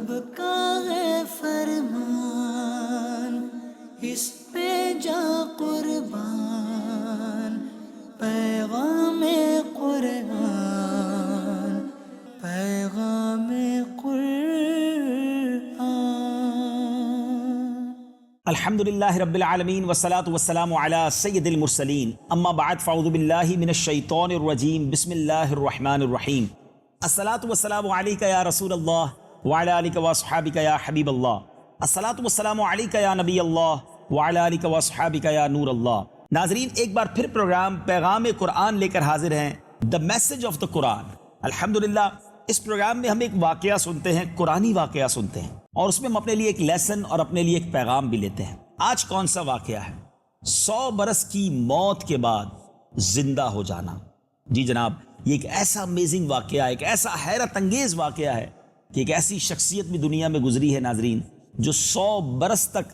رب کا ہے فرمان، اس پہ جا قربان، پیغام قرآن، پیغام قرآن۔ الحمدللہ رب العالمین والصلاة والسلام علی سید المرسلین، اما بعد فاعوذ باللہ من الشیطان الرجیم، بسم اللہ الرحمن الرحیم۔ الصلاة والسلام علیک یا رسول اللہ وعلی آلک واصحابک یا حبیب اللہ، الصلاة والسلام علیک یا نبی اللہ وعلی آلک واصحابک یا نور اللہ۔ ناظرین، ایک بار پھر پروگرام پیغام قرآن لے کر حاضر ہیں، دا میسج آف دا قرآن۔ الحمدللہ اس پروگرام میں ہم ایک واقعہ سنتے ہیں، قرآنی واقعہ سنتے ہیں، اور اس میں ہم اپنے لیے ایک لیسن اور اپنے لیے ایک پیغام بھی لیتے ہیں۔ آج کون سا واقعہ ہے؟ 100 برس کی موت کے بعد زندہ ہو جانا۔ جی جناب، یہ ایک ایسا امیزنگ واقعہ ہے، ایک ایسا حیرت انگیز واقعہ ہے کہ ایک ایسی شخصیت بھی دنیا میں گزری ہے ناظرین، جو 100 برس تک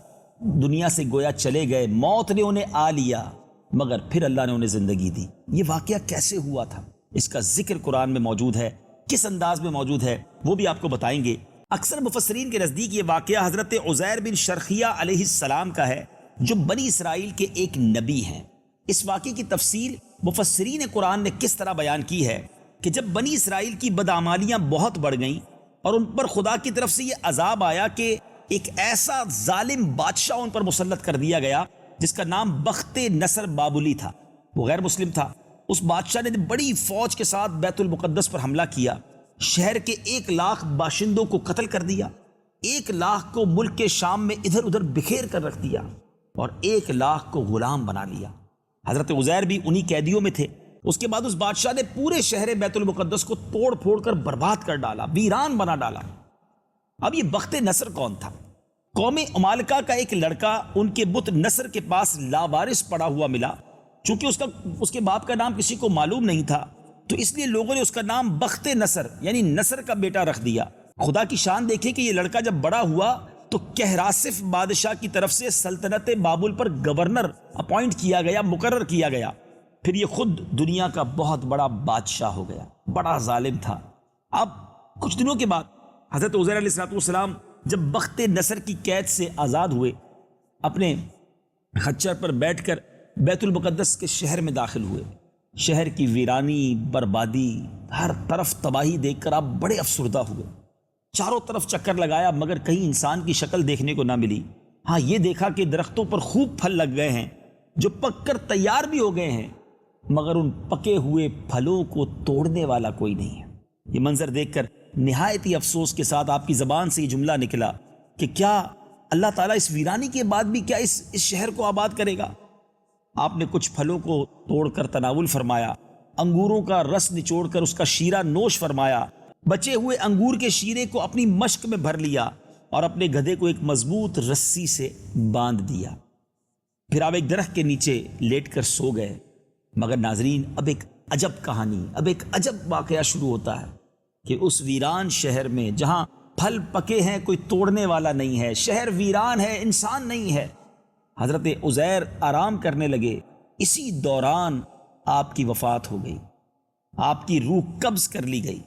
دنیا سے گویا چلے گئے، موت نے انہیں آ لیا مگر پھر اللہ نے انہیں زندگی دی۔ یہ واقعہ کیسے ہوا تھا؟ اس کا ذکر قرآن میں موجود ہے، کس انداز میں موجود ہے وہ بھی آپ کو بتائیں گے۔ اکثر مفسرین کے نزدیک یہ واقعہ حضرت عزیر بن شرخیہ علیہ السلام کا ہے، جو بنی اسرائیل کے ایک نبی ہیں۔ اس واقعے کی تفصیل مفسرین قرآن نے کس طرح بیان کی ہے کہ جب بنی اسرائیل کی بدعمالیاں بہت بڑھ گئیں اور ان پر خدا کی طرف سے یہ عذاب آیا کہ ایک ایسا ظالم بادشاہ ان پر مسلط کر دیا گیا جس کا نام بخت نصر بابلی تھا، وہ غیر مسلم تھا۔ اس بادشاہ نے بڑی فوج کے ساتھ بیت المقدس پر حملہ کیا، شہر کے 1 لاکھ باشندوں کو قتل کر دیا، 1 لاکھ کو ملک کے شام میں ادھر ادھر بکھیر کر رکھ دیا، اور 1 لاکھ کو غلام بنا لیا۔ حضرت عزیر بھی انہی قیدیوں میں تھے۔ اس کے بعد اس بادشاہ نے پورے شہر بیت المقدس کو توڑ پھوڑ کر برباد کر ڈالا، ویران بنا ڈالا۔ اب یہ بخت نصر کون تھا؟ قوم عمالقہ کا ایک لڑکا ان کے بت نصر کے پاس لاوارث پڑا ہوا ملا۔ چونکہ اس کے باپ کا نام کسی کو معلوم نہیں تھا، تو اس لیے لوگوں نے اس کا نام بخت نصر یعنی نصر کا بیٹا رکھ دیا۔ خدا کی شان دیکھیں کہ یہ لڑکا جب بڑا ہوا تو کہراسف بادشاہ کی طرف سے سلطنت بابل پر گورنر اپوائنٹ کیا گیا، مقرر کیا گیا۔ پھر یہ خود دنیا کا بہت بڑا بادشاہ ہو گیا، بڑا ظالم تھا۔ اب کچھ دنوں کے بعد حضرت عزیر علیہ السلام جب بخت نصر کی قید سے آزاد ہوئے، اپنے خچر پر بیٹھ کر بیت المقدس کے شہر میں داخل ہوئے۔ شہر کی ویرانی، بربادی، ہر طرف تباہی دیکھ کر آپ بڑے افسردہ ہوئے۔ چاروں طرف چکر لگایا مگر کہیں انسان کی شکل دیکھنے کو نہ ملی۔ ہاں، یہ دیکھا کہ درختوں پر خوب پھل لگ گئے ہیں، جو پک کر تیار بھی ہو گئے ہیں، مگر ان پکے ہوئے پھلوں کو توڑنے والا کوئی نہیں ہے۔ یہ منظر دیکھ کر نہایت ہی افسوس کے ساتھ آپ کی زبان سے یہ جملہ نکلا کہ کیا اللہ تعالیٰ اس ویرانی کے بعد بھی کیا اس شہر کو آباد کرے گا؟ آپ نے کچھ پھلوں کو توڑ کر تناول فرمایا، انگوروں کا رس نچوڑ کر اس کا شیرہ نوش فرمایا، بچے ہوئے انگور کے شیرے کو اپنی مشک میں بھر لیا اور اپنے گدھے کو ایک مضبوط رسی سے باندھ دیا۔ پھر آپ ایک درخت کے نیچے لیٹ کر سو گئے۔ مگر ناظرین، اب ایک عجب کہانی، اب ایک عجب واقعہ شروع ہوتا ہے کہ اس ویران شہر میں جہاں پھل پکے ہیں کوئی توڑنے والا نہیں ہے، شہر ویران ہے، انسان نہیں ہے۔ حضرت عزیر آرام کرنے لگے، اسی دوران آپ کی وفات ہو گئی، آپ کی روح قبض کر لی گئی۔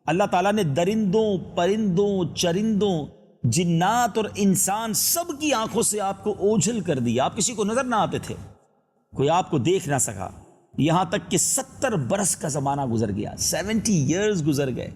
اللہ تعالیٰ نے درندوں، پرندوں، چرندوں، جنات اور انسان سب کی آنکھوں سے آپ کو اوجھل کر دیا۔ آپ کسی کو نظر نہ آتے تھے، کوئی آپ کو دیکھ نہ سکا، یہاں تک کہ 70 برس کا زمانہ گزر گیا، 70 ایئرز گزر گئے۔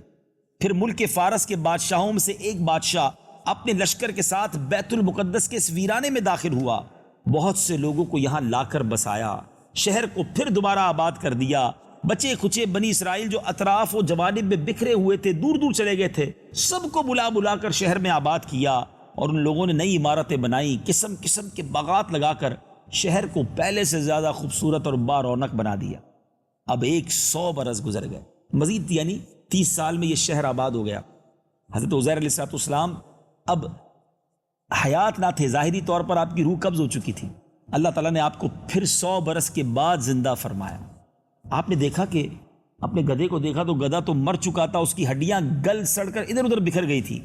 پھر ملک فارس کے بادشاہوں میں سے ایک بادشاہ اپنے لشکر کے ساتھ بیت المقدس کے اس ویرانے میں داخل ہوا، بہت سے لوگوں کو یہاں لا کر بسایا، شہر کو پھر دوبارہ آباد کر دیا۔ بچے کھچے بنی اسرائیل جو اطراف و جوانب میں بکھرے ہوئے تھے، دور دور چلے گئے تھے، سب کو بلا بلا کر شہر میں آباد کیا، اور ان لوگوں نے نئی عمارتیں بنائی، قسم قسم کے باغات لگا کر شہر کو پہلے سے زیادہ خوبصورت اور با رونق بنا دیا۔ اب 100 برس گزر گئے، مزید یعنی 30 سال میں یہ شہر آباد ہو گیا۔ حضرت عزیر علیہ السلام اب حیات نہ تھے، ظاہری طور پر آپ کی روح قبض ہو چکی تھی۔ اللہ تعالیٰ نے آپ کو پھر 100 برس کے بعد زندہ فرمایا۔ آپ نے دیکھا کہ اپنے گدھے کو دیکھا تو گدھا تو مر چکا تھا، اس کی ہڈیاں گل سڑ کر ادھر ادھر بکھر گئی تھی۔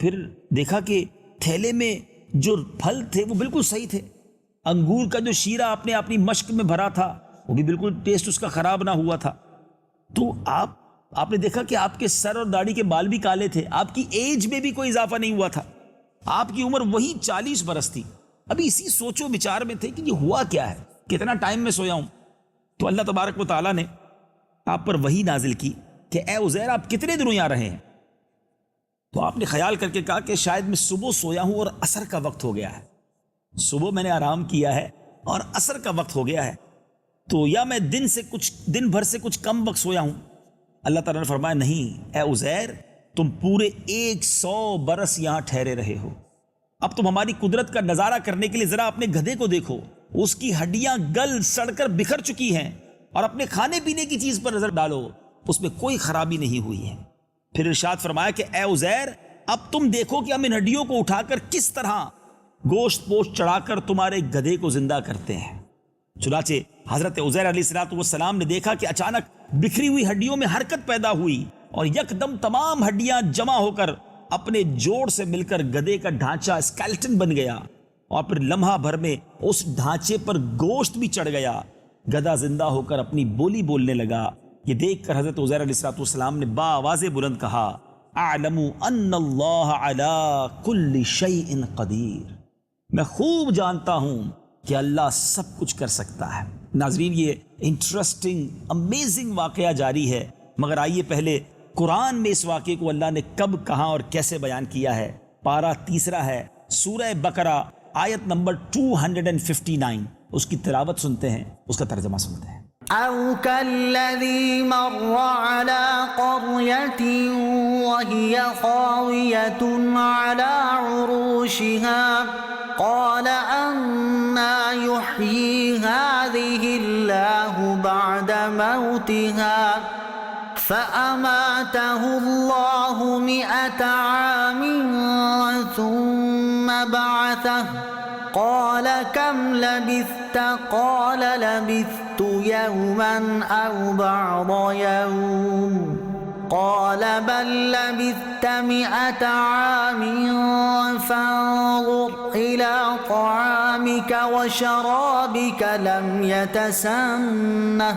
پھر دیکھا کہ تھیلے میں جو پھل تھے وہ بالکل صحیح تھے، انگور کا جو شیرہ آپ نے اپنی مشک میں بھرا تھا وہ بھی بالکل ٹیسٹ اس کا خراب نہ ہوا تھا۔ تو آپ آپ نے دیکھا کہ آپ کے سر اور داڑھی کے بال بھی کالے تھے، آپ کی ایج میں بھی کوئی اضافہ نہیں ہوا تھا، آپ کی عمر وہی 40 برس تھی۔ ابھی اسی سوچو بچار میں تھے کہ یہ ہوا کیا ہے، کتنا ٹائم میں سویا ہوں۔ تو اللہ تبارک و تعالیٰ نے آپ پر وحی نازل کی کہ اے عزیر آپ کتنے دنوں یہاں رہے ہیں؟ تو آپ نے خیال کر کے کہا کہ شاید میں صبح سویا ہوں اور عصر کا وقت ہو گیا ہے، صبح میں نے آرام کیا ہے اور عصر کا وقت ہو گیا ہے، تو یا میں دن بھر سے کچھ کم وقت سویا ہوں۔ اللہ تعالیٰ نے فرمایا نہیں اے عزیر، تم پورے 100 برس یہاں ٹھہرے رہے ہو۔ اب تم ہماری قدرت کا نظارہ کرنے کے لیے ذرا اپنے گدھے کو دیکھو، اس کی ہڈیاں گل سڑ کر بکھر چکی ہیں، اور اپنے کھانے پینے کی چیز پر نظر ڈالو، اس میں کوئی خرابی نہیں ہوئی ہے۔ پھر ارشاد فرمایا کہ اے عزیر اب تم دیکھو کہ ہم ان ہڈیوں کو اٹھا کر کس طرح گوشت پوشت چڑھا کر تمہارے گدھے کو زندہ کرتے ہیں۔ چنانچہ حضرت عزیر علیہ السلام نے دیکھا کہ اچانک بکھری ہوئی ہڈیوں میں حرکت پیدا ہوئی اور یکدم تمام ہڈیاں جمع ہو کر اپنے جوڑ سے مل کر گدھے کا ڈھانچہ اسکیلٹن بن گیا، اور پھر لمحہ بھر میں اس ڈھانچے پر گوشت بھی چڑھ گیا۔ گدھا زندہ ہو کر اپنی بولی بولنے لگا۔ یہ دیکھ کر حضرت عزیر علیہ السلام نے بآواز بلند کہا اعلم ان اللہ علی کل شیء قدیر، میں خوب جانتا ہوں کہ اللہ سب کچھ کر سکتا ہے۔ ناظرین یہ انٹرسٹنگ امیزنگ واقعہ جاری ہے، مگر آئیے پہلے قرآن میں اس واقعے کو اللہ نے کب کہاں اور کیسے بیان کیا ہے۔ پارہ 3 ہے، سورہ بقرہ، آیت نمبر 259، اس کی تلاوت سنتے ہیں، اس کا ترجمہ سنتے ہیں۔ أو كالذي مر على قرية وهي خاوية على عروشها قال أنى يحيي هذه الله بعد موتها فأماته الله 100 عام ثم بعثه قال كم لبثت قال لبثت يوما أو بعض يوم قال بل لبثت 100 عام فانظر إلى طعامك وشرابك لم يتسنه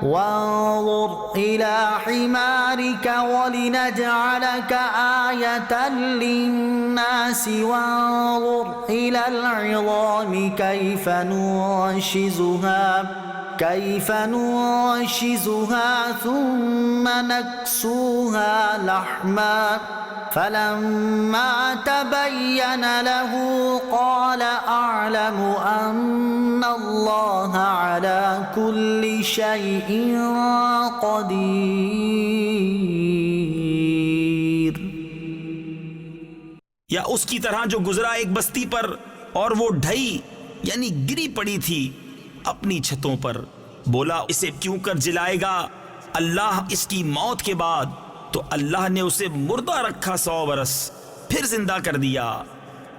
وانظر إلى حمارك ولنجعلك آية للناس وانظر إلى العظام كيف ننشزها ثم نكسوها لحما فلما تبين له قال أعلم أن الله على كل شيء قدير۔ یا اس کی طرح جو گزرا ایک بستی پر اور وہ ڈھئی یعنی گری پڑی تھی اپنی چھتوں پر، بولا اسے کیوں کر جلائے گا اللہ اس کی موت کے بعد؟ تو اللہ نے اسے مردہ رکھا 100 برس، پھر زندہ کر دیا۔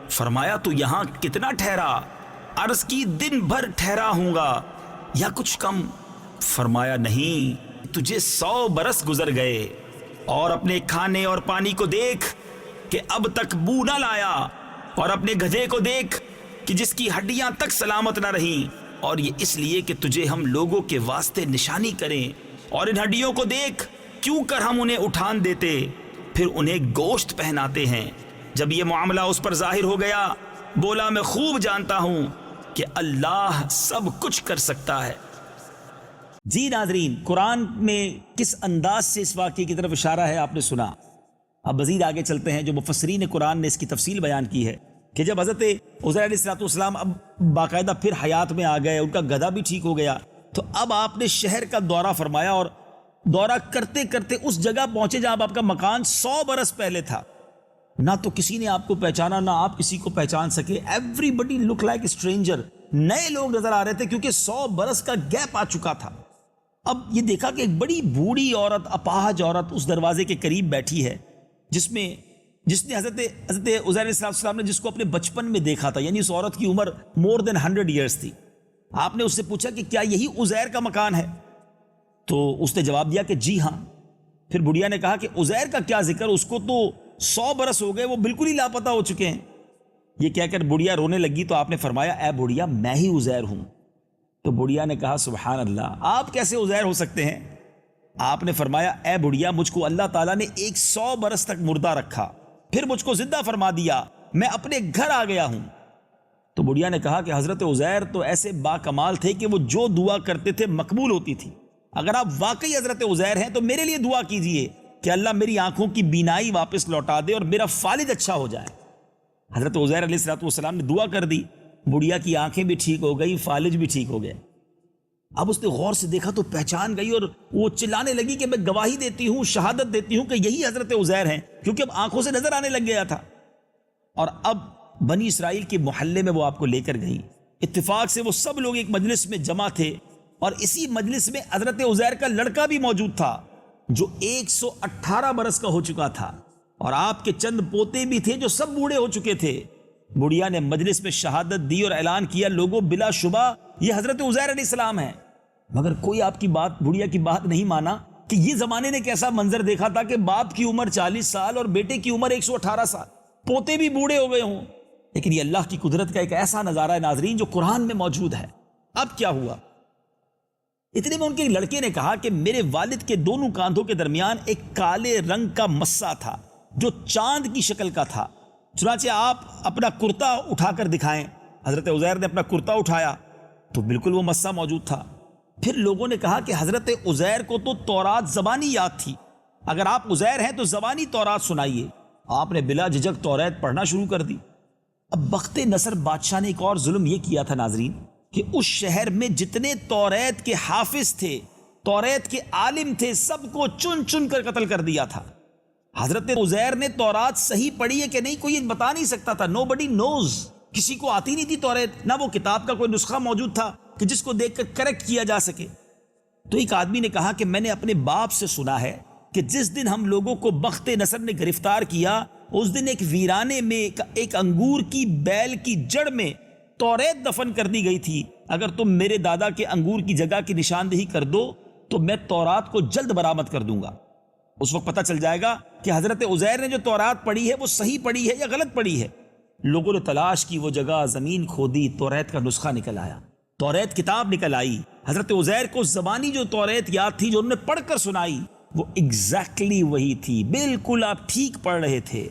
فرمایا تو یہاں کتنا ٹھہرا؟ عرض کی دن بھر ٹھہرا ہوں گا یا کچھ کم۔ فرمایا نہیں، تجھے 100 برس گزر گئے، اور اپنے کھانے اور پانی کو دیکھ کہ اب تک بو نہ لایا، اور اپنے گدھے کو دیکھ کہ جس کی ہڈیاں تک سلامت نہ رہیں، اور یہ اس لیے کہ تجھے ہم لوگوں کے واسطے نشانی کریں، اور ان ہڈیوں کو دیکھ کیوں کر ہم انہیں اٹھان دیتے پھر انہیں گوشت پہناتے ہیں۔ جب یہ معاملہ اس پر ظاہر ہو گیا بولا میں خوب جانتا ہوں کہ اللہ سب کچھ کر سکتا ہے۔ جی ناظرین، قرآن میں کس انداز سے اس واقعے کی طرف اشارہ ہے آپ نے سنا۔ اب مزید آگے چلتے ہیں، جو مفسرین قرآن نے اس کی تفصیل بیان کی ہے کہ جب حضرت عزیر علیہ السلام اب باقاعدہ پھر حیات میں آ گئے، ان کا گدھا بھی ٹھیک ہو گیا، تو اب آپ نے شہر کا دورہ فرمایا، اور دورہ کرتے کرتے اس جگہ پہنچے جہاں آپ کا مکان 100 برس پہلے تھا۔ نہ تو کسی نے آپ کو پہچانا، نہ آپ کسی کو پہچان سکے۔ ایوری بڈی لک لائک اسٹرینجر، نئے لوگ نظر آ رہے تھے کیونکہ 100 برس کا گیپ آ چکا تھا۔ اب یہ دیکھا کہ ایک بڑی بوڑھی عورت، اپاہج عورت اس دروازے کے قریب بیٹھی ہے، جس نے حضرت عزیر علیہ السلام نے جس کو اپنے بچپن میں دیکھا تھا، یعنی اس عورت کی عمر more than 100 years تھی۔ آپ نے اس سے پوچھا کہ کیا یہی عزیر کا مکان ہے؟ تو اس نے جواب دیا کہ جی ہاں۔ پھر بڑھیا نے کہا کہ عزیر کا کیا ذکر، اس کو تو 100 برس ہو گئے، وہ بالکل ہی لاپتہ ہو چکے ہیں۔ یہ کہہ کر بڑھیا رونے لگی تو آپ نے فرمایا اے بڑھیا میں ہی عزیر ہوں۔ تو بڑھیا نے کہا سبحان اللہ، آپ کیسے عزیر ہو سکتے ہیں؟ آپ نے فرمایا اے بڑھیا مجھ کو اللہ تعالیٰ نے 100 برس تک مردہ رکھا، پھر مجھ کو زندہ فرما دیا، میں اپنے گھر آ گیا ہوں۔ تو بڑھیا نے کہا کہ حضرت عزیر تو ایسے با کمال تھے کہ وہ جو دعا کرتے تھے مقبول ہوتی تھی۔ اگر آپ واقعی حضرت عزیر ہیں تو میرے لیے دعا کیجئے کہ اللہ میری آنکھوں کی بینائی واپس لوٹا دے اور میرا فالج اچھا ہو جائے۔ حضرت عزیر علیہ السلام نے دعا کر دی، بڑھیا کی آنکھیں بھی ٹھیک ہو گئی، فالج بھی ٹھیک ہو گئے۔ اب اس نے غور سے دیکھا تو پہچان گئی اور وہ چلانے لگی کہ میں گواہی دیتی ہوں، شہادت دیتی ہوں کہ یہی حضرت عزیر ہیں، کیونکہ اب آنکھوں سے نظر آنے لگ گیا تھا۔ اور اب بنی اسرائیل کے محلے میں وہ آپ کو لے کر گئی۔ اتفاق سے وہ سب لوگ ایک مجلس میں جمع تھے، اور اسی مجلس میں حضرت عزیر کا لڑکا بھی موجود تھا جو 118 برس کا ہو چکا تھا، اور آپ کے چند پوتے بھی تھے جو سب بوڑھے ہو چکے تھے۔ بڑھیا نے مجلس میں شہادت دی اور اعلان کیا، لوگوں بلا شبہ یہ حضرت عزیر علیہ السلام ہیں۔ مگر کوئی آپ کی بات، بڑھیا کی بات نہیں مانا کہ یہ زمانے نے کیسا منظر دیکھا تھا کہ باپ کی عمر 40 سال اور بیٹے کی عمر 118 سال، پوتے بھی بوڑھے ہو گئے ہوں۔ لیکن یہ اللہ کی قدرت کا ایک ایسا نظارہ ہے ناظرین جو قرآن میں موجود ہے۔ اب کیا ہوا؟ اتنے میں ان کے لڑکے نے کہا کہ میرے والد کے دونوں کاندھوں کے درمیان ایک کالے رنگ کا مسا تھا جو چاند کی شکل کا تھا، چنانچہ آپ اپنا کرتا اٹھا کر دکھائیں۔ حضرت عزیر نے اپنا کرتا اٹھایا تو بالکل وہ مسا موجود تھا۔ پھر لوگوں نے کہا کہ حضرت عزیر کو تو تورات زبانی یاد تھی، اگر آپ عزیر ہیں تو زبانی تورات سنائیے۔ آپ نے بلا جھجک تورات پڑھنا شروع کر دی۔ اب بخت نصر بادشاہ نے ایک اور ظلم یہ کیا تھا ناظرین کہ اس شہر میں جتنے تورات کے حافظ تھے، تورات کے عالم تھے، سب کو چن چن کر قتل کر دیا تھا۔ حضرت عزیر نے تورات صحیح پڑھی ہے کہ نہیں کوئی بتا نہیں سکتا تھا، نو بڈی نوز، کسی کو آتی نہیں تھی تورات، نہ وہ کتاب کا کوئی نسخہ موجود تھا کہ جس کو دیکھ کر کریکٹ کیا جا سکے۔ تو ایک آدمی نے کہا کہ میں نے اپنے باپ سے سنا ہے کہ جس دن ہم لوگوں کو بخت نصر نے گرفتار کیا، اس دن ایک ویرانے میں ایک انگور کی بیل کی جڑ میں تورات دفن کر دی گئی تھی۔ اگر تم میرے دادا کے انگور کی جگہ کی نشاندہی کر دو تو میں تورات کو جلد برآمد کر دوں گا۔ اس وقت پتہ چل جائے گا کہ حضرت عزیر نے جو تورات پڑھی ہے وہ صحیح پڑھی ہے یا غلط پڑھی ہے۔ لوگوں نے تلاش کی، وہ جگہ زمین کھودی، تورات کا نسخہ نکل آیا، تورات کتاب نکل آئی۔ حضرت عزیر کو زبانی جو تورات یاد تھی جو انہوں نے پڑھ کر سنائی وہ ایگزیکٹلی وہی تھی، بالکل آپ ٹھیک پڑھ رہے تھے۔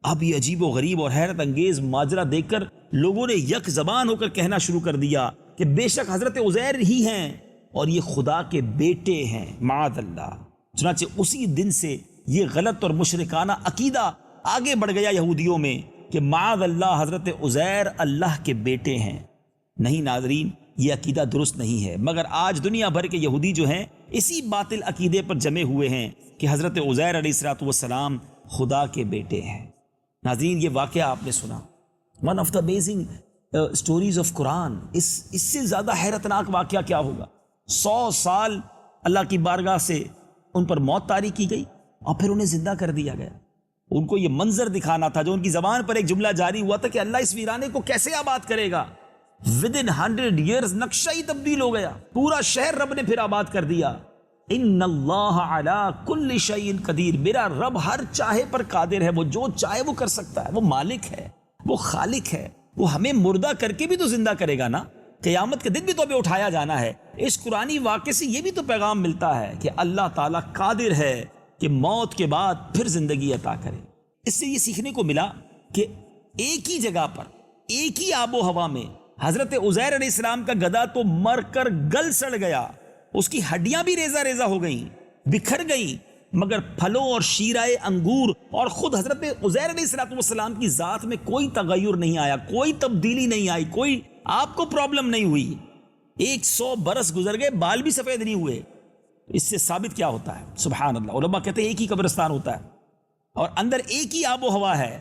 اب یہ عجیب و غریب اور حیرت انگیز ماجرا دیکھ کر لوگوں نے یک زبان ہو کر کہنا شروع کر دیا کہ بے شک حضرت عزیر ہی ہیں اور یہ خدا کے بیٹے ہیں، معاذ اللہ۔ چنانچہ اسی دن سے یہ غلط اور مشرکانہ عقیدہ آگے بڑھ گیا یہودیوں میں کہ معاذ اللہ حضرت عزیر اللہ کے بیٹے ہیں۔ نہیں ناظرین، یہ عقیدہ درست نہیں ہے، مگر آج دنیا بھر کے یہودی جو ہیں اسی باطل عقیدے پر جمے ہوئے ہیں کہ حضرت عزیر علیہ السلام خدا کے بیٹے ہیں۔ ناظرین، یہ واقعہ آپ نے سنا، one of the amazing stories of Quran. اس سے زیادہ حیرتناک واقعہ کیا ہوگا؟ 100 سال اللہ کی بارگاہ سے ان پر موت طاری کی گئی اور پھر انہیں زندہ کر دیا گیا۔ ان کو یہ منظر دکھانا تھا، جو ان کی زبان پر ایک جملہ جاری ہوا تھا کہ اللہ اس ویرانے کو کیسے آباد کرے گا۔ ودن 100 ایئرز نقشہ ہی تبدیل ہو گیا، پورا شہر رب نے پھر آباد کر دیا۔ ان اللہ علی کل شیء قدیر، میرا رب ہر چاہے پر قادر ہے، وہ جو چاہے وہ کر سکتا ہے، وہ مالک ہے، وہ خالق ہے، وہ ہمیں مردہ کر کے بھی تو زندہ کرے گا نا، قیامت کے دن بھی تو ہمیں اٹھایا جانا ہے۔ اس قرآنی واقعے سے یہ بھی تو پیغام ملتا ہے کہ اللہ تعالیٰ قادر ہے کہ موت کے بعد پھر زندگی عطا کرے۔ اس سے یہ سیکھنے کو ملا کہ ایک ہی جگہ پر، ایک ہی آب و ہوا میں حضرت عزیر علیہ السلام کا گدھا تو مر کر گل سڑ گیا، اس کی ہڈیاں بھی ریزہ ریزہ ہو گئیں، بکھر گئیں، مگر پھلوں اور شیرائے انگور اور خود حضرت عزیر علیہ السلام کی ذات میں کوئی تغیر نہیں آیا، کوئی تبدیلی نہیں آئی، کوئی آپ کو پرابلم نہیں ہوئی۔ 100 برس گزر گئے، بال بھی سفید نہیں ہوئے۔ اس سے ثابت کیا ہوتا ہے؟ سبحان اللہ، علماء کہتے ہیں ایک ہی قبرستان ہوتا ہے اور اندر ایک ہی آب و ہوا ہے،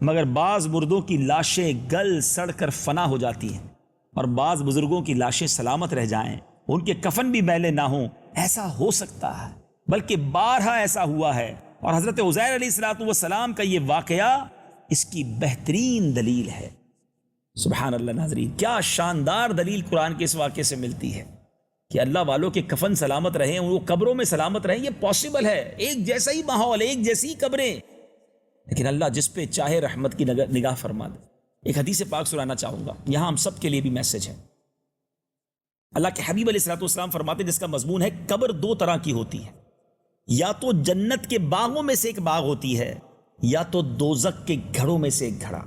مگر بعض مردوں کی لاشیں گل سڑ کر فنا ہو جاتی ہیں اور بعض بزرگوں کی لاشیں سلامت رہ جائیں، ان کے کفن بھی میلے نہ ہوں۔ ایسا ہو سکتا ہے، بلکہ بارہا ایسا ہوا ہے، اور حضرت عزیر علیہ السلام کا یہ واقعہ اس کی بہترین دلیل ہے۔ سبحان اللہ ناظرین، کیا شاندار دلیل قرآن کے اس واقعے سے ملتی ہے کہ اللہ والوں کے کفن سلامت رہیں، وہ قبروں میں سلامت رہیں، یہ پاسبل ہے۔ ایک جیسا ہی ماحول، ایک جیسی ہی قبریں، لیکن اللہ جس پہ چاہے رحمت کی نگاہ فرما دے۔ ایک حدیث پاک سنانا چاہوں گا، یہاں ہم سب کے لیے بھی میسج ہے۔ اللہ کے حبیب علیہ السلام فرماتے ہیں، جس کا مضمون ہے قبر 2 طرح کی ہوتی ہے۔ یا تو جنت کے باغوں میں سے ایک باغ ہوتی ہے یا تو دوزخ کے گھڑوں میں سے ایک گھڑا۔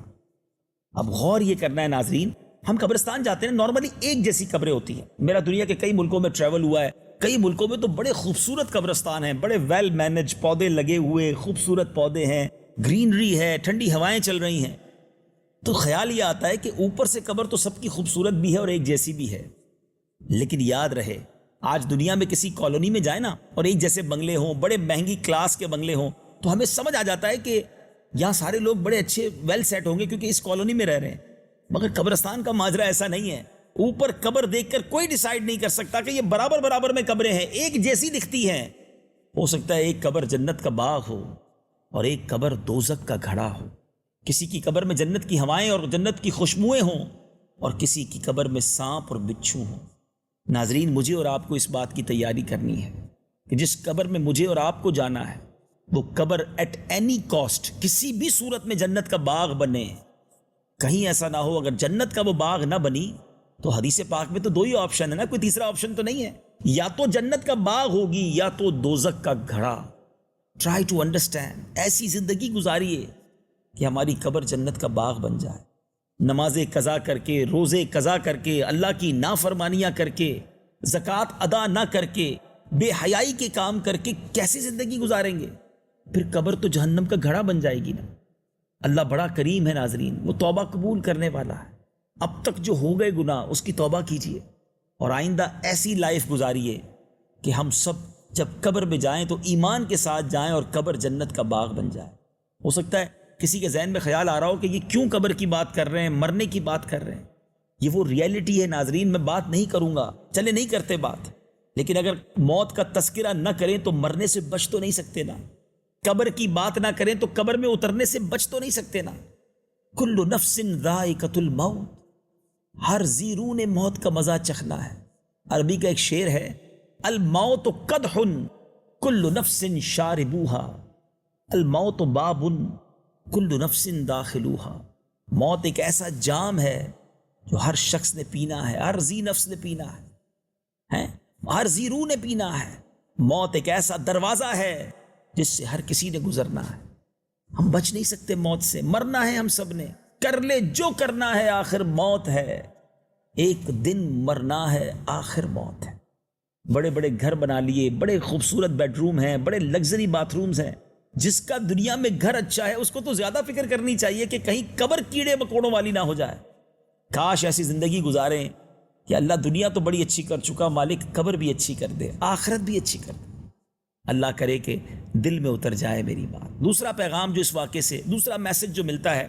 اب غور یہ کرنا ہے ناظرین، ہم قبرستان جاتے ہیں، نارملی ایک جیسی قبریں ہوتی ہیں۔ میرا دنیا کے کئی ملکوں میں ٹریول ہوا ہے، کئی ملکوں میں تو بڑے خوبصورت قبرستان ہیں، بڑے ویل مینج، پودے لگے ہوئے، خوبصورت پودے ہیں، گرینری ہے، ٹھنڈی ہوائیں چل رہی ہیں۔ تو خیال یہ آتا ہے کہ اوپر سے قبر تو سب کی خوبصورت بھی ہے اور ایک جیسی بھی ہے، لیکن یاد رہے آج دنیا میں کسی کالونی میں جائیں نا اور ایک جیسے بنگلے ہوں، بڑے مہنگی کلاس کے بنگلے ہوں، تو ہمیں سمجھ آ جاتا ہے کہ یہاں سارے لوگ بڑے اچھے ویل سیٹ ہوں گے کیونکہ اس کالونی میں رہ رہے ہیں۔ مگر قبرستان کا ماجرا ایسا نہیں ہے۔ اوپر قبر دیکھ کر کوئی ڈیسائیڈ نہیں کر سکتا کہ یہ برابر برابر میں قبریں ہیں، ایک جیسی دکھتی ہیں۔ ہو سکتا ہے ایک قبر جنت کا باغ ہو اور ایک قبر دوزخ کا گھڑا ہو، کسی کی قبر میں جنت کی ہوائیں اور جنت کی خوشبوئیں ہوں اور کسی کی قبر میں سانپ اور بچھو ہوں۔ ناظرین، مجھے اور آپ کو اس بات کی تیاری کرنی ہے کہ جس قبر میں مجھے اور آپ کو جانا ہے وہ قبر ایٹ اینی کاسٹ، کسی بھی صورت میں جنت کا باغ بنے۔ کہیں ایسا نہ ہو اگر جنت کا وہ باغ نہ بنی تو حدیث پاک میں تو دو ہی آپشن ہے نا، کوئی تیسرا آپشن تو نہیں ہے، یا تو جنت کا باغ ہوگی یا تو دوزخ کا گھڑا۔ ٹرائی ٹو انڈرسٹینڈ، ایسی زندگی گزاریے کہ ہماری قبر جنت کا باغ بن جائے۔ نمازیں قضا کر کے، روزے قضا کر کے، اللہ کی نافرمانیاں کر کے، زکوٰۃ ادا نہ کر کے، بے حیائی کے کام کر کے کیسی زندگی گزاریں گے؟ پھر قبر تو جہنم کا گھڑا بن جائے گی نا۔ اللہ بڑا کریم ہے ناظرین، وہ توبہ قبول کرنے والا ہے۔ اب تک جو ہو گئے گناہ اس کی توبہ کیجئے اور آئندہ ایسی لائف گزاریے کہ ہم سب جب قبر میں جائیں تو ایمان کے ساتھ جائیں اور قبر جنت کا باغ بن جائے۔ ہو سکتا ہے کسی کے ذہن میں خیال آ رہا ہو کہ یہ کیوں قبر کی بات کر رہے ہیں، مرنے کی بات کر رہے ہیں۔ یہ وہ ریئلٹی ہے ناظرین، میں بات نہیں کروں گا، چلے نہیں کرتے بات، لیکن اگر موت کا تذکرہ نہ کریں تو مرنے سے بچ تو نہیں سکتے نا، قبر کی بات نہ کریں تو قبر میں اترنے سے بچ تو نہیں سکتے نا۔ کل نفس ذائقۃ الموت، ہر ذی روح نے موت کا مزہ چکھنا ہے۔ عربی کا ایک شعر ہے، الموت قدح کل نفس شاربوها، الموت باب کل نفس داخلوها۔ موت ایک ایسا جام ہے جو ہر شخص نے پینا ہے، ہر ذی نفس نے پینا ہے، ہر ذی روح نے پینا ہے۔ موت ایک ایسا دروازہ ہے جس سے ہر کسی نے گزرنا ہے۔ ہم بچ نہیں سکتے موت سے، مرنا ہے ہم سب نے، کر لے جو کرنا ہے، آخر موت ہے، ایک دن مرنا ہے، آخر موت ہے۔ بڑے بڑے گھر بنا لیے، بڑے خوبصورت بیڈ روم ہیں، بڑے لگژری باتھ رومز ہیں، جس کا دنیا میں گھر اچھا ہے اس کو تو زیادہ فکر کرنی چاہیے کہ کہیں قبر کیڑے مکوڑوں والی نہ ہو جائے۔ کاش ایسی زندگی گزاریں کہ اللہ دنیا تو بڑی اچھی کر چکا، مالک قبر بھی اچھی کر دے، آخرت بھی اچھی کر دے۔ اللہ کرے کہ دل میں اتر جائے میری بات۔ دوسرا پیغام جو اس واقعے سے، دوسرا میسج جو ملتا ہے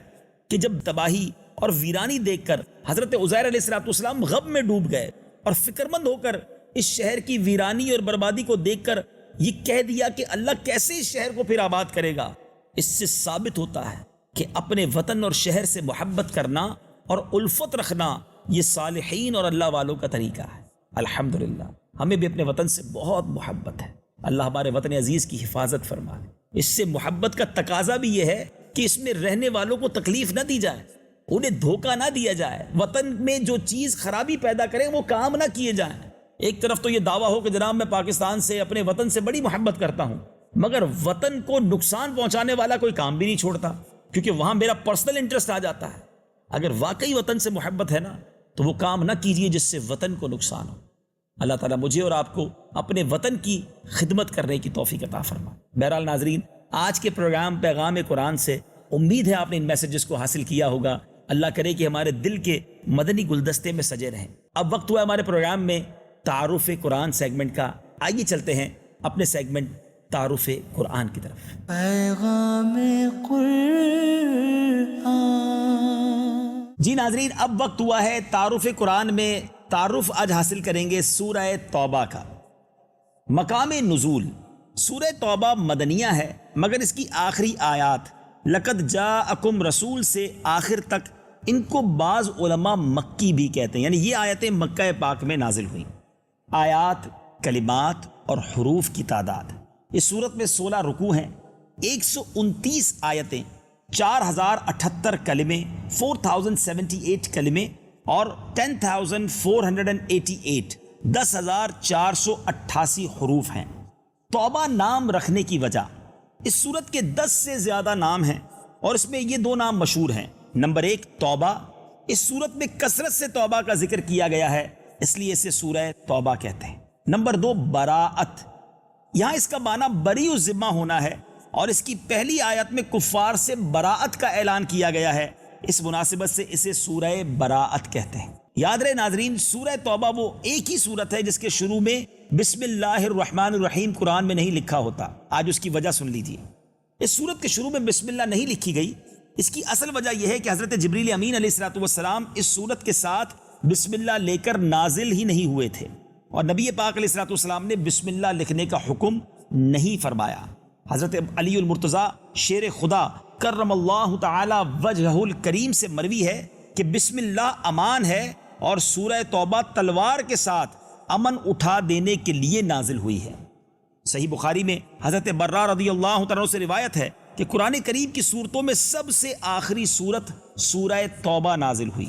کہ جب تباہی اور ویرانی دیکھ کر حضرت عزیر علیہ السلام غم میں ڈوب گئے اور فکر مند ہو کر اس شہر کی ویرانی اور بربادی کو دیکھ کر یہ کہہ دیا کہ اللہ کیسے اس شہر کو پھر آباد کرے گا، اس سے ثابت ہوتا ہے کہ اپنے وطن اور شہر سے محبت کرنا اور الفت رکھنا یہ صالحین اور اللہ والوں کا طریقہ ہے۔ الحمدللہ ہمیں بھی اپنے وطن سے بہت محبت ہے، اللہ ہمارے وطن عزیز کی حفاظت فرمائے۔ اس سے محبت کا تقاضا بھی یہ ہے کہ اس میں رہنے والوں کو تکلیف نہ دی جائے، انہیں دھوکہ نہ دیا جائے، وطن میں جو چیز خرابی پیدا کرے وہ کام نہ کیے جائیں۔ ایک طرف تو یہ دعویٰ ہو کہ جناب میں پاکستان سے، اپنے وطن سے بڑی محبت کرتا ہوں، مگر وطن کو نقصان پہنچانے والا کوئی کام بھی نہیں چھوڑتا، کیونکہ وہاں میرا پرسنل انٹرسٹ آ جاتا ہے۔ اگر واقعی وطن سے محبت ہے نا تو وہ کام نہ کیجیے جس سے وطن کو نقصان ہو۔ اللہ تعالیٰ مجھے اور آپ کو اپنے وطن کی خدمت کرنے کی توفیق عطا فرمائے۔ بہرحال ناظرین، آج کے پروگرام پیغام قرآن سے امید ہے آپ نے ان میسیجز کو حاصل کیا ہوگا۔ اللہ کرے کہ ہمارے دل کے مدنی گلدستے میں سجے رہیں۔ اب وقت ہوا ہمارے پروگرام میں تعارف قرآن سیگمنٹ کا، آئیے چلتے ہیں اپنے سیگمنٹ تعارف قرآن کی طرف۔ پیغام قرآن۔ جی ناظرین، اب وقت ہوا ہے تعارف قرآن میں۔ تعارف آج حاصل کریں گے سورہ توبہ کا۔ مقام نزول سورہ توبہ مدنیہ ہے، مگر اس کی آخری آیات لقد جاءکم رسول سے آخر تک ان کو بعض علماء مکی بھی کہتے ہیں، یعنی یہ آیتیں مکہ پاک میں نازل ہوئیں۔ آیات، کلمات اور حروف کی تعداد، اس صورت میں 16 رکوع ہیں، 129 آیتیں، 4078 کلمے، 4078 کلمے اور 10488 10,488 حروف ہیں۔ توبہ نام رکھنے کی وجہ، اس سورت کے 10 سے زیادہ نام ہیں اور اس میں یہ 2 نام مشہور ہیں۔ نمبر 1 توبہ، اس سورت میں کثرت سے توبہ کا ذکر کیا گیا ہے، اس لیے اسے سورہ توبہ کہتے ہیں۔ نمبر 2 براءت، یہاں اس کا معنی بری الذمہ ہونا ہے اور اس کی پہلی آیت میں کفار سے براءت کا اعلان کیا گیا ہے، اس مناسبت سے اسے سورہ براءت کہتے ہیں۔ یاد رہے ناظرین، سورہ توبہ وہ ایک ہی سورت ہے جس کے شروع میں بسم اللہ الرحمن الرحیم قرآن میں نہیں لکھا ہوتا۔ آج اس کی وجہ سن لیجیے۔ اس سورت کے شروع میں بسم اللہ نہیں لکھی گئی، اس کی اصل وجہ یہ ہے کہ حضرت جبریل امین علیہ السلام اس سورت کے ساتھ بسم اللہ لے کر نازل ہی نہیں ہوئے تھے، اور نبی پاک علیہ السلام نے بسم اللہ لکھنے کا حکم نہیں فرمایا۔ حضرت علی المرتضیٰ شیر خدا کرم اللہ تعالی وجہہ الکریم سے مروی ہے کہ بسم اللہ امان ہے اور سورہ توبہ تلوار کے ساتھ امن اٹھا دینے کے لیے نازل ہوئی ہے۔ صحیح بخاری میں حضرت برہ رضی اللہ تعالیٰ سے روایت ہے کہ قرآن کریم کی صورتوں میں سب سے آخری صورت سورہ توبہ نازل ہوئی۔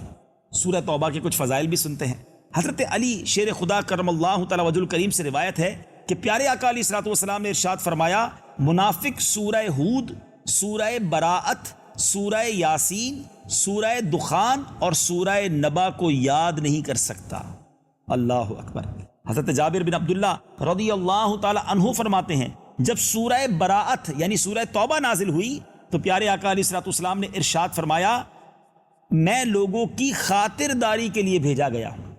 سورہ توبہ کے کچھ فضائل بھی سنتے ہیں۔ حضرت علی شیر خدا کرم اللہ تعالیٰ وجہ الکریم سے روایت ہے کہ پیارے آقا علیہ السلام نے ارشاد فرمایا، منافق سورہ ہود، سورہ براءت، سورہ یاسین، سورہ دخان اور سورہ نبا کو یاد نہیں کر سکتا۔ اللہ اکبر۔ حضرت جابر بن عبداللہ رضی اللہ تعالی عنہ فرماتے ہیں، جب سورہ براءت یعنی سورہ توبہ نازل ہوئی تو پیارے آقا علیہ السلام نے ارشاد فرمایا، میں لوگوں کی خاطرداری کے لیے بھیجا گیا ہوں۔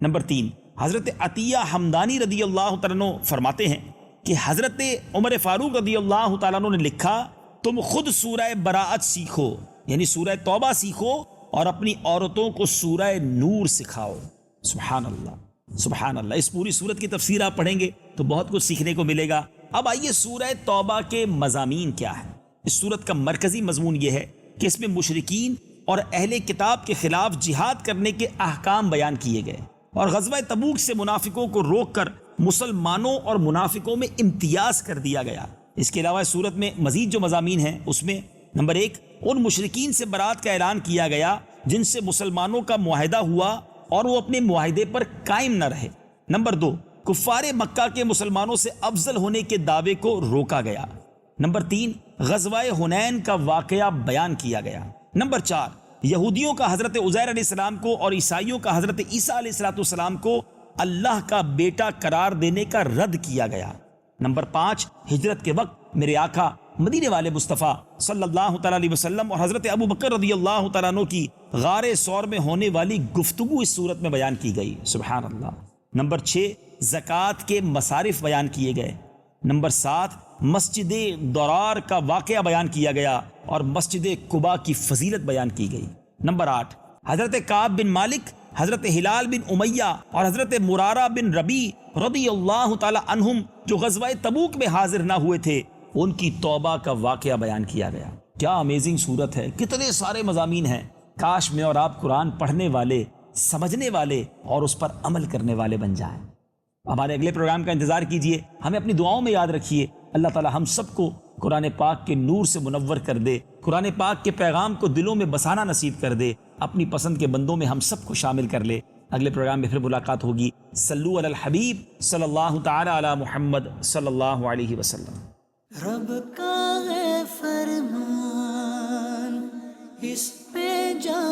نمبر 3، حضرت عطیہ حمدانی رضی اللہ تعالیٰ عنہ فرماتے ہیں کہ حضرت عمر فاروق رضی اللہ تعالیٰ عنہ نے لکھا، تم خود سورہ براءت سیکھو یعنی سورہ توبہ سیکھو اور اپنی عورتوں کو سورہ نور سکھاؤ۔ سبحان اللہ، سبحان اللہ۔ اس پوری سورت کی تفسیر آپ پڑھیں گے تو بہت کچھ سیکھنے کو ملے گا۔ اب آئیے سورہ توبہ کے مضامین کیا ہے۔ اس سورت کا مرکزی مضمون یہ ہے کہ اس میں مشرکین اور اہل کتاب کے خلاف جہاد کرنے کے احکام بیان کیے گئے اور غزوہ تبوک سے منافقوں کو روک کر مسلمانوں اور منافقوں میں امتیاز کر دیا گیا۔ اس کے علاوہ اس سورت میں مزید جو مضامین ہیں اس میں نمبر 1 ان مشرکین سے برات کا اعلان کیا گیا جن سے مسلمانوں کا معاہدہ ہوا اور وہ اپنے معاہدے پر قائم نہ رہے۔ نمبر 2 کفار مکہ کے مسلمانوں سے افضل ہونے کے دعوے کو روکا گیا۔ نمبر 3 غزوہ حنین کا واقعہ بیان کیا گیا۔ نمبر 4 یہودیوں کا حضرت عزیر علیہ السلام کو اور عیسائیوں کا حضرت عیسیٰ علیہ السلام کو اللہ کا بیٹا قرار دینے کا رد کیا گیا۔ نمبر 5 ہجرت کے وقت میرے آقا مدینے والے مصطفیٰ صلی اللہ تعالیٰ علیہ وسلم اور حضرت ابو بکر رضی اللہ تعالیٰ عنہ کی غار ثور میں ہونے والی گفتگو اس صورت میں بیان کی گئی۔ سبحان اللہ۔ نمبر 6 زکوٰۃ کے مصارف بیان کیے گئے۔ نمبر 7 مسجد ضرار کا واقعہ بیان کیا گیا اور مسجد قباء کی فضیلت بیان کی گئی۔ نمبر 8 حضرت کعب بن مالک، حضرت ہلال بن امیہ اور حضرت مرارہ بن ربیع رضی اللہ تعالی عنہم جو غزوہ تبوک میں حاضر نہ ہوئے تھے، ان کی توبہ کا واقعہ بیان کیا گیا۔ کیا امیزنگ صورت ہے، کتنے سارے مضامین ہیں۔ کاش میں اور آپ قرآن پڑھنے والے، سمجھنے والے اور اس پر عمل کرنے والے بن جائیں۔ ہمارے اگلے پروگرام کا انتظار کیجئے، ہمیں اپنی دعاؤں میں یاد رکھیے۔ اللہ تعالی ہم سب کو قرآن پاک کے نور سے منور کر دے، قرآن پاک کے پیغام کو دلوں میں بسانا نصیب کر دے، اپنی پسند کے بندوں میں ہم سب کو شامل کر لے۔ اگلے پروگرام میں پھر ملاقات ہوگی۔ صلو علی الحبیب صلی اللہ تعالی علی محمد صلی اللہ علیہ وسلم۔ رب کا ہے فرمان، اس پہ جا